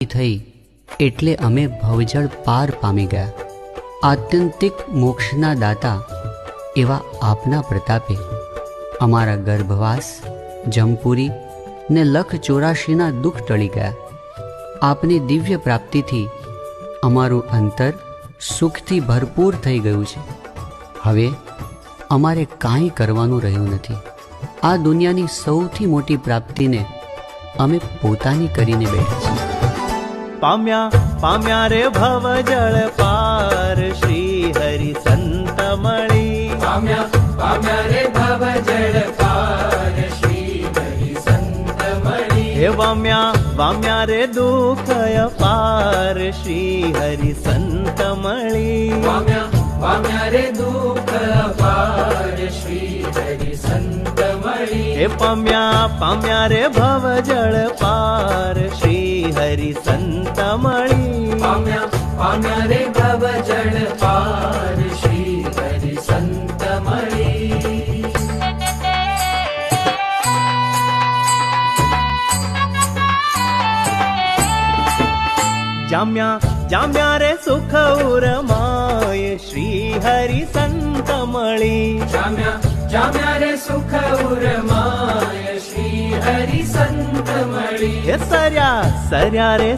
થઈ એટલે અમે ભવજળ પાર પામી ગયા. આત્યંતિક મોક્ષના દાતા એવા આપના પ્રતાપે અમારા ગર્ભવાસ, જમપુરી ને લખ 84ના દુઃખ ટળી ગયા. આપની દિવ્ય પ્રાપ્તિથી અમારું અંતર સુખથી ભરપૂર થઈ ગયું છે. હવે અમારે કાંઈ કરવાનું રહ્યું નથી. આ દુનિયાની સૌથી મોટી પ્રાપ્તિને અમે પોતાની કરીને બેઠા છીએ. પામ્યા પામ્યા રે ભવ જળ પાર, શ્રી હરિ સંત મળી. પામ્યા પામ્યા રે ભવ જળ પાર, શ્રી હરિ સંત મળી. હે વામ્યા વામ્યા રે દુઃખ અપાર, શ્રી હરિ સંત મળી. પામ્યા પામ્યા રે દુઃખ અપાર, શ્રી હરિ સંત મળી. હે પામ્યા પામ્યા રે ભવ જળ પાર, શ્રી હરિ સંત મળી. પામ્યા પામ્યા રે ભવ જળ પાર, શ્રી હરિ સંત મળી. જામ્યા જામ્યા રે સુખ ઉરમાય, શ્રી હરિ સંત મળી. જામ્યા જામ્યા રે સુખ ઉરમાય, શ્રી હરિ સંત મળી. હે સર્યા સર્યા રે